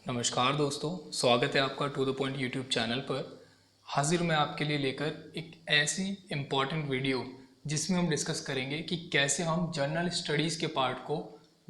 नमस्कार दोस्तों, स्वागत है आपका to the point YouTube channel पर। हाजिर मैं आपके लिए लेकर एक ऐसी इम्पॉर्टेंट वीडियो जिसमें हम डिस्कस करेंगे कि कैसे हम जनरल स्टडीज़ के पार्ट को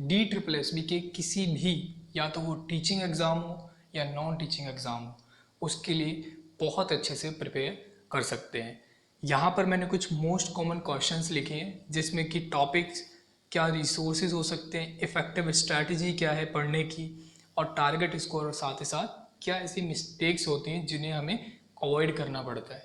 DSSB के किसी भी, या तो वो टीचिंग एग्ज़ाम हो या नॉन टीचिंग एग्ज़ाम हो, उसके लिए बहुत अच्छे से प्रिपेयर कर सकते हैं। यहाँ पर मैंने कुछ मोस्ट कॉमन क्वेश्चंस लिखे हैं जिसमें कि टॉपिक्स क्या, रिसोर्सेज हो सकते हैं, इफ़ेक्टिव स्ट्रैटेजी क्या है पढ़ने की, और टारगेट स्कोर, और साथ ही साथ क्या ऐसी मिस्टेक्स होती हैं जिन्हें हमें अवॉइड करना पड़ता है।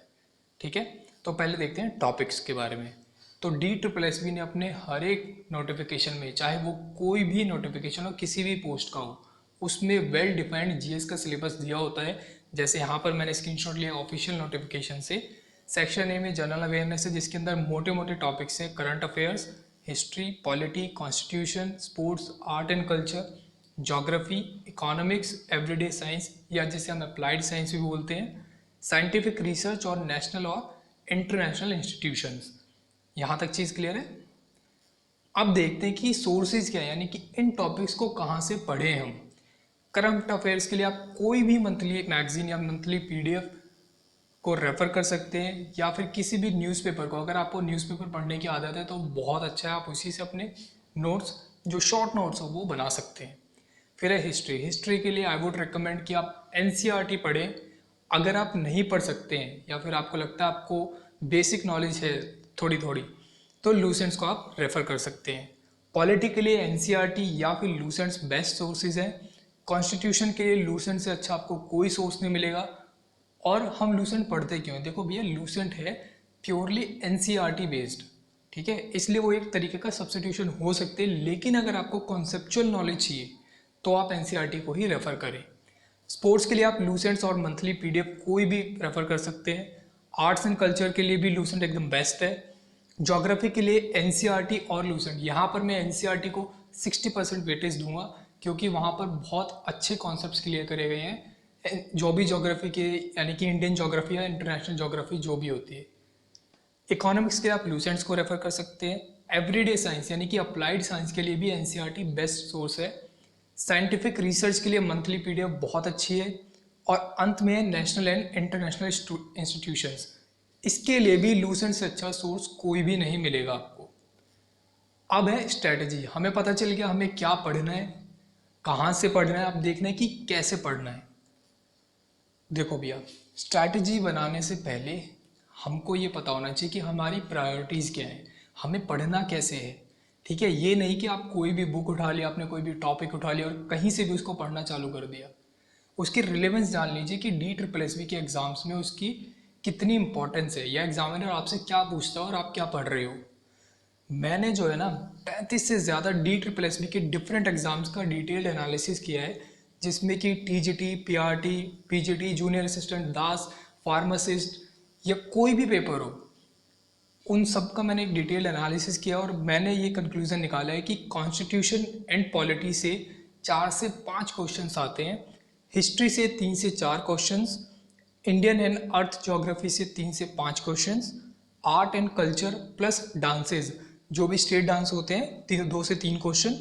ठीक है, तो पहले देखते हैं टॉपिक्स के बारे में। तो DSSB ने अपने हर एक नोटिफिकेशन में, चाहे वो कोई भी नोटिफिकेशन हो किसी भी पोस्ट का हो, उसमें वेल डिफाइंड GS का सिलेबस दिया होता है। जैसे यहाँ पर मैंने स्क्रीनशॉट लिया ऑफिशियल नोटिफिकेशन से। सेक्शन ए में जनरल अवेयरनेस है, जिसके अंदर मोटे मोटे टॉपिक्स हैं: current affairs, history, polity, constitution, sports, art and culture, geography, economics, everyday science या जिसे हम अप्लाइड साइंस भी बोलते हैं, साइंटिफिक रिसर्च और नेशनल और इंटरनेशनल इंस्टीट्यूशंस। यहाँ तक चीज़ क्लियर है। अब देखते हैं कि सोर्सेज क्या है, यानी कि इन टॉपिक्स को कहाँ से पढ़ें हम। करंट अफेयर्स के लिए आप कोई भी मंथली मैगजीन या मंथली PDF को रेफ़र कर सकते हैं, या फिर किसी भी न्यूज़पेपर को। अगर आपको न्यूज़पेपर पढ़ने की आदत है तो बहुत अच्छा है, आप उसी से अपने नोट्स, जो शॉर्ट नोट्स हो, वो बना सकते हैं। फिर है हिस्ट्री। हिस्ट्री के लिए आई वुड रिकमेंड कि आप NCERT पढ़ें। अगर आप नहीं पढ़ सकते हैं या फिर आपको लगता है आपको बेसिक नॉलेज है थोड़ी थोड़ी, तो लूसेंट्स को आप रेफ़र कर सकते हैं। पॉलिटी के लिए NCERT या फिर लूसेंट्स बेस्ट सोर्सेज हैं। कॉन्स्टिट्यूशन के लिए लूसेंट से अच्छा आपको कोई सोर्स नहीं मिलेगा। और हम लूसेंट पढ़ते क्यों हैं? देखो भैया, लूसेंट है प्योरली NCERT बेस्ड, ठीक है, इसलिए वो एक तरीके का सब्स्टिट्यूशन हो सकते हैं। लेकिन अगर आपको कॉन्सेप्चुअल नॉलेज चाहिए तो आप NCERT को ही रेफ़र करें। स्पोर्ट्स के लिए आप लूसेंट्स और मंथली PDF कोई भी रेफ़र कर सकते हैं। आर्ट्स एंड कल्चर के लिए भी लूसेंट एकदम बेस्ट है। ज्योग्राफी के लिए NCERT और लूसेंट। यहाँ पर मैं NCERT को 60% वेटेज दूंगा, क्योंकि वहाँ पर बहुत अच्छे कॉन्सेप्ट्स क्लियर करे गए हैं, जो भी ज्योग्राफी के, यानी कि इंडियन ज्योग्राफी या इंटरनेशनल ज्योग्राफी जो भी होती है। इकोनॉमिक्स के लिए आप लूसेंट्स को रेफ़र कर सकते हैं। एवरीडे साइंस यानी कि अप्लाइड साइंस के लिए भी NCERT बेस्ट सोर्स है। साइंटिफिक रिसर्च के लिए मंथली PDF बहुत अच्छी है। और अंत में नेशनल एंड इंटरनेशनल इंस्टीट्यूशंस, इसके लिए भी लूसेंट से अच्छा सोर्स कोई भी नहीं मिलेगा आपको। अब है स्ट्रैटेजी। हमें पता चल गया हमें क्या पढ़ना है, कहाँ से पढ़ना है, अब देखना है कि कैसे पढ़ना है। देखो भैया, स्ट्रैटेजी बनाने से पहले हमको ये पता होना चाहिए कि हमारी प्रायोरिटीज़ क्या है, हमें पढ़ना कैसे है। ठीक है, ये नहीं कि आप कोई भी बुक उठा लिया, आपने कोई भी टॉपिक उठा लिया और कहीं से भी उसको पढ़ना चालू कर दिया। उसकी रिलेवेंस जान लीजिए कि DSSB के एग्ज़ाम्स में उसकी कितनी इंपॉर्टेंस है, या एग्जामिनर आपसे क्या पूछता है और आप क्या पढ़ रहे हो। मैंने जो है ना 35 से ज़्यादा DSSB के डिफरेंट एग्ज़ाम्स का डिटेल्ड एनालिसिस किया है, जिसमें कि TGT, PRT, PGT, junior assistant, DASS, pharmacist या कोई भी पेपर हो, उन सब का मैंने एक डिटेल्ड एनालिसिस किया और मैंने ये कंक्लूज़न निकाला है कि कॉन्स्टिट्यूशन एंड पॉलिटी से 4 से 5 क्वेश्चंस आते हैं, हिस्ट्री से 3 से 4 questions, Indian and earth geography से 3 से 5 questions, art and culture plus dances, जो भी स्टेट डांस होते हैं, 2 से 3 क्वेश्चन,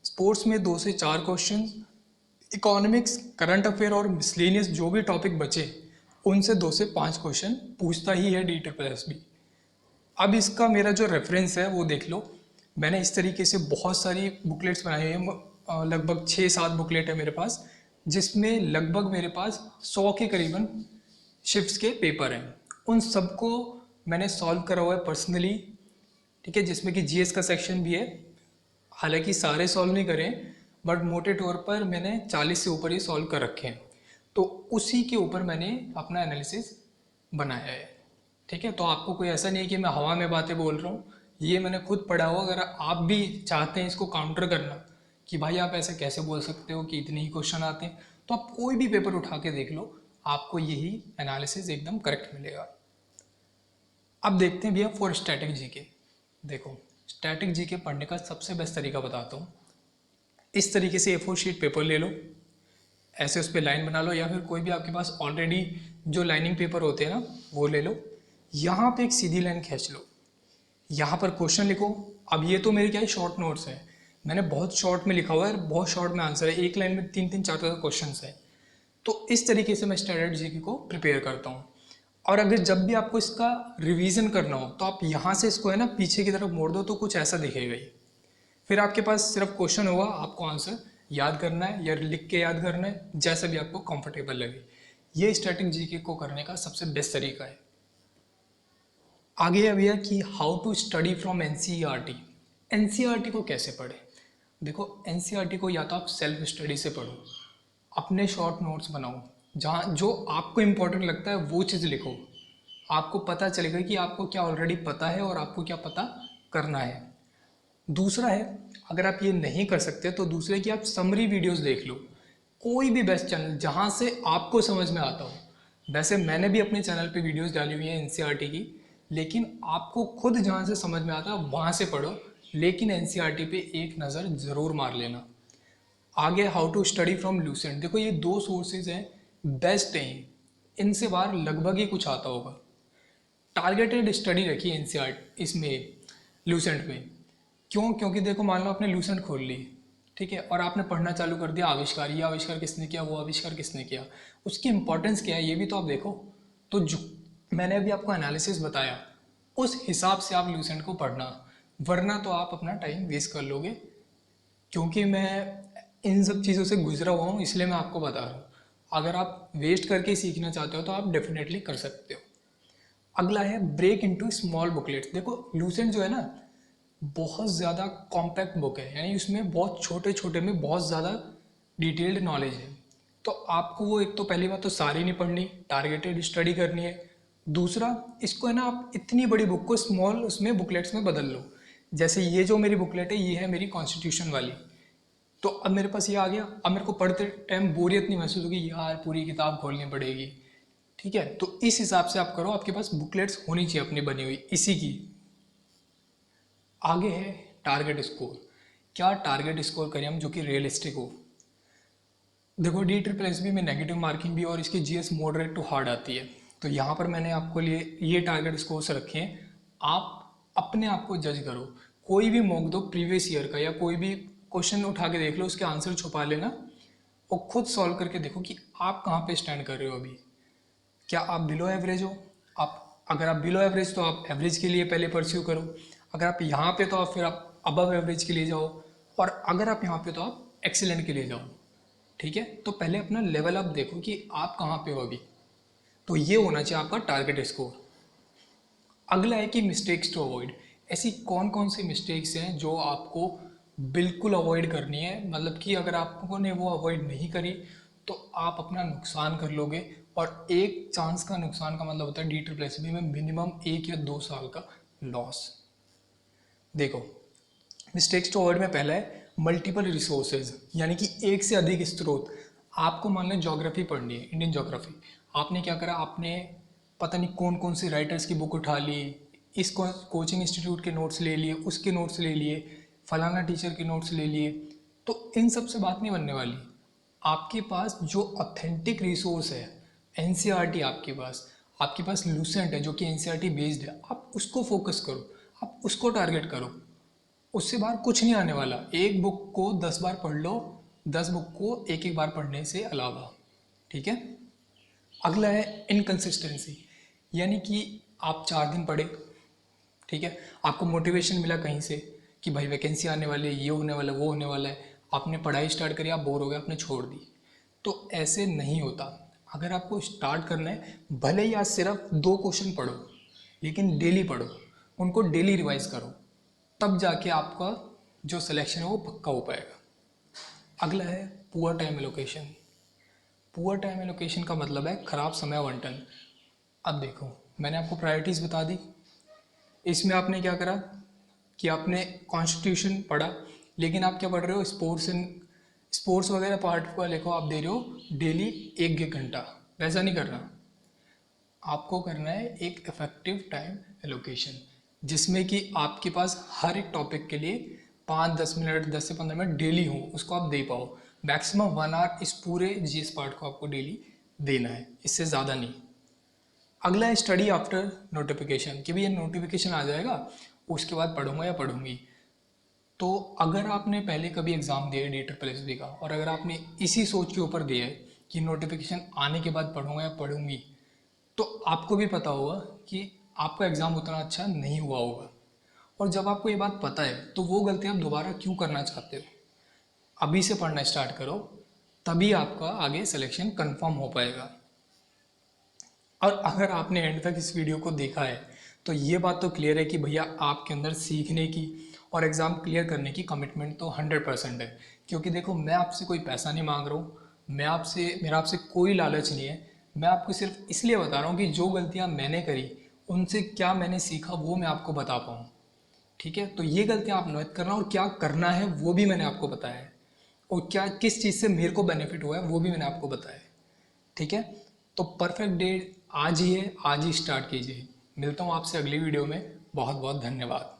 स्पोर्ट्स में 2 से 4 क्वेश्चन, इकोनॉमिक्स, करंट अफेयर और मिसलेनियस जो भी टॉपिक बचे उनसे 2 से 5 क्वेश्चन पूछता ही है DSSB। अब इसका मेरा जो रेफरेंस है वो देख लो। मैंने इस तरीके से बहुत सारी बुकलेट्स बनाई हैं, लगभग 6-7 बुकलेट है मेरे पास, जिसमें लगभग मेरे पास 100 के करीबन शिफ्ट्स के पेपर हैं। उन सबको मैंने सॉल्व करा हुआ है पर्सनली, ठीक है, जिसमें कि GS का सेक्शन भी है। हालांकि सारे सॉल्व नहीं करें, बट मोटे तौर पर मैंने 40 से ऊपर ही सॉल्व कर रखे हैं। तो उसी के ऊपर मैंने अपना एनालिसिस बनाया है। ठीक है, तो आपको कोई ऐसा नहीं है कि मैं हवा में बातें बोल रहा हूँ, ये मैंने खुद पढ़ा हुआ। अगर आप भी चाहते हैं इसको काउंटर करना कि भाई आप ऐसे कैसे बोल सकते हो कि इतने ही क्वेश्चन आते हैं, तो आप कोई भी पेपर उठा के देख लो, आपको यही एनालिसिस एकदम करेक्ट मिलेगा। अब देखते हैं भैया फॉर स्टैटिक जीके। देखो, स्टैटिक जीके पढ़ने का सबसे बेस्ट तरीका बताता हूँ। इस तरीके से A4 शीट पेपर ले लो, ऐसे उस पर लाइन बना लो, या फिर कोई भी आपके पास ऑलरेडी जो लाइनिंग पेपर होते हैं ना वो ले लो। यहाँ पे एक सीधी लाइन खींच लो, यहाँ पर क्वेश्चन लिखो। अब ये तो मेरे क्या है, शॉर्ट नोट्स हैं, मैंने बहुत शॉर्ट में लिखा हुआ है, बहुत शॉर्ट में आंसर है, एक लाइन में 3-3 4 4 क्वेश्चन है। तो इस तरीके से मैं स्टैंडर्ड जीके को प्रिपेयर करता हूँ। और अगर जब भी आपको इसका रिवीजन करना हो तो आप यहाँ से इसको है ना पीछे की तरफ मोड़ दो तो कुछ ऐसा दिखेगा ही। फिर आपके पास सिर्फ क्वेश्चन होगा, आपको आंसर याद करना है या लिख के याद करना है, जैसा भी आपको कंफर्टेबल लगे। ये स्टैटिक जीके को करने का सबसे बेस्ट तरीका है। आगे है भैया कि how to study from NCERT. NCERT को कैसे पढ़े? देखो, एनसीईआरटी को या तो आप सेल्फ स्टडी से पढ़ो, अपने शॉर्ट नोट्स बनाओ, जहाँ जो आपको इम्पोर्टेंट लगता है वो चीज़ लिखो। आपको पता चलेगा कि आपको क्या ऑलरेडी पता है और आपको क्या पता करना है। दूसरा है, अगर आप ये नहीं कर सकते तो दूसरे की आप समरी वीडियोस देख लो, कोई भी बेस्ट चैनल जहाँ से आपको समझ में आता हो। वैसे मैंने भी अपने चैनल पे वीडियोस डाली हुई हैं एनसीईआरटी की, लेकिन आपको खुद जहाँ से समझ में आता है वहाँ से पढ़ो, लेकिन एनसीईआरटी पे एक नज़र ज़रूर मार लेना। आगे how to study from Lucent. देखो, ये 2 सोर्सेज हैं, बेस्ट हैं, इनसे बाहर लगभग ही कुछ आता होगा। टारगेटेड स्टडी रखी एनसीईआरटी इसमें, लूसेंट में। क्यों? क्योंकि देखो, मान लो आपने लूसेंट खोल ली, ठीक है, और आपने पढ़ना चालू कर दिया आविष्कार, ये आविष्कार किसने किया, वो आविष्कार किसने किया, उसकी इंपॉर्टेंस क्या है ये भी तो आप देखो। तो जो मैंने अभी आपको एनालिसिस बताया उस हिसाब से आप लूसेंट को पढ़ना, वरना तो आप अपना टाइम वेस्ट कर लोगे। क्योंकि मैं इन सब चीज़ों से गुजरा हुआ हूँ, इसलिए मैं आपको बता रहा हूँ। अगर आप वेस्ट करके सीखना चाहते हो तो आप डेफिनेटली कर सकते हो। अगला है ब्रेक इनटू स्मॉल बुकलेट्स। देखो, लूसेंट जो है ना बहुत ज़्यादा कॉम्पैक्ट बुक है, यानी उसमें बहुत छोटे छोटे में बहुत ज़्यादा डिटेल्ड नॉलेज है। तो आपको वो, एक तो पहली बात तो सारी नहीं पढ़नी, टारगेटेड स्टडी करनी है। दूसरा, इसको है ना आप इतनी बड़ी बुक को स्मॉल उसमें बुकलेट्स में बदल लो। जैसे ये जो मेरी बुकलेट है ये है मेरी कॉन्स्टिट्यूशन वाली, तो अब मेरे पास ये आ गया। अब मेरे को पढ़ते टाइम बोरियत नहीं महसूस होगी, यार पूरी किताब खोलनी पड़ेगी, ठीक है। तो इस हिसाब से आप करो, आपके पास बुकलेट्स होनी चाहिए अपनी बनी हुई इसी की। आगे है टारगेट स्कोर। क्या टारगेट स्कोर करें हम जो कि रियलिस्टिक हो? देखो, DSSB में नेगेटिव मार्किंग भी और इसकी जीएस मॉडरेट टू हार्ड आती है। तो यहाँ पर मैंने आपको लिए ये टारगेट स्कोर से रखे हैं। आप अपने आप को जज करो, कोई भी मॉक दो प्रीवियस ईयर का या कोई भी क्वेश्चन उठा के देख लो, उसके आंसर छुपा लेना और खुद सॉल्व करके देखो कि आप कहाँ पे स्टैंड कर रहे हो अभी। क्या आप बिलो एवरेज हो? आप अगर आप बिलो एवरेज तो आप एवरेज के लिए पहले परस्यू करो, अगर आप यहाँ पे तो आप फिर आप अबव एवरेज के लिए जाओ, और अगर आप यहाँ पे तो आप एक्सीलेंट के लिए जाओ, ठीक है। तो पहले अपना लेवल अप देखो कि आप कहाँ पे हो अभी। तो ये होना चाहिए आपका टारगेट स्कोर। अगला है कि मिस्टेक्स टू अवॉइड। ऐसी कौन कौन सी मिस्टेक्स हैं जो आपको बिल्कुल अवॉइड करनी है, मतलब कि अगर आपको ने वो अवॉइड नहीं करी तो आप अपना नुकसान कर लोगे। और एक चांस का नुकसान का मतलब होता है DSSB में मिनिमम 1 या 2 साल का लॉस। देखो, मिस्टेक्स टू अवॉइड में पहला है मल्टीपल रिसोर्सेज, यानी कि एक से अधिक स्रोत। आपको मान लो ज्योग्राफी पढ़नी है, इंडियन ज्योग्राफी, आपने क्या करा, आपने पता नहीं कौन कौन सी राइटर्स की बुक उठा ली, इस कोचिंग इंस्टीट्यूट के नोट्स ले लिए, उसके नोट्स ले लिए, फलाना टीचर के नोट्स ले लिए। तो इन सब से बात नहीं बनने वाली। आपके पास जो ऑथेंटिक रिसोर्स है एनसीईआरटी, आपके पास लूसेंट है जो कि एनसीईआरटी बेस्ड है, आप उसको फोकस करो, आप उसको टारगेट करो। उससे बाहर कुछ नहीं आने वाला। एक बुक को 10 बार पढ़ लो, 10 बुक को एक एक बार पढ़ने से अलावा, ठीक है। अगला है इनकन्सिस्टेंसी, यानी कि आप 4 दिन पढ़े, ठीक है, आपको मोटिवेशन मिला कहीं से कि भाई वैकेंसी आने वाली है, ये होने वाला है, वो होने वाला है, आपने पढ़ाई स्टार्ट करी, आप बोर हो गए, आपने छोड़ दी। तो ऐसे नहीं होता। अगर आपको स्टार्ट करना है, भले ही आज सिर्फ 2 क्वेश्चन पढ़ो, लेकिन डेली पढ़ो, उनको डेली रिवाइज करो, तब जाके आपका जो सिलेक्शन है वो पक्का हो पाएगा। अगला है poor time allocation. Poor time allocation का मतलब है खराब समय आवंटन। अब देखो, मैंने आपको प्रायोरिटीज़ बता दी। इसमें आपने क्या करा कि आपने कॉन्स्टिट्यूशन पढ़ा, लेकिन आप क्या पढ़ रहे हो, स्पोर्ट्स वगैरह पार्ट वाले को आप दे रहे हो डेली 1 घंटा। वैसा नहीं करना, आपको करना है एक इफेक्टिव टाइम एलोकेशन, जिसमें कि आपके पास हर एक टॉपिक के लिए 5-10 मिनट, 10 से 15 मिनट डेली हो, उसको आप दे पाओ। मैक्सिमम 1 आवर इस पूरे जीएस पार्ट को आपको डेली देना है, इससे ज़्यादा नहीं। अगला है स्टडी आफ्टर नोटिफिकेशन, कि भाई ये नोटिफिकेशन आ जाएगा उसके बाद पढ़ूंगा या पढ़ूंगी। तो अगर आपने पहले कभी एग्ज़ाम दिया है DSSS का और अगर आपने इसी सोच के ऊपर दिया है कि नोटिफिकेशन आने के बाद पढ़ूंगा या पढ़ूंगी, तो आपको भी पता होगा कि आपका एग्ज़ाम उतना अच्छा नहीं हुआ होगा। और जब आपको ये बात पता है तो वो गलती आप दोबारा क्यों करना चाहते हो? अभी से पढ़ना स्टार्ट करो, तभी आपका आगे सिलेक्शन कंफर्म हो पाएगा। और अगर आपने एंड तक इस वीडियो को देखा है तो ये बात तो क्लियर है कि भैया आपके अंदर सीखने की और एग्ज़ाम क्लियर करने की कमिटमेंट तो 100% है। क्योंकि देखो, मैं आपसे कोई पैसा नहीं मांग रहा हूँ, मेरा आपसे कोई लालच नहीं है। मैं आपको सिर्फ इसलिए बता रहा हूँ कि जो गलतियाँ मैंने करी उनसे क्या मैंने सीखा वो मैं आपको बता पाऊँ। ठीक है, तो ये गलतियाँ आप मत करना, और क्या करना है वो भी मैंने आपको बताया है, और क्या किस चीज़ से मेरे को बेनिफिट हुआ है वो भी मैंने आपको बताया है। ठीक है, तो परफेक्ट डे आज ही है, आज ही स्टार्ट कीजिए। मिलता हूँ आपसे अगली वीडियो में। बहुत बहुत धन्यवाद।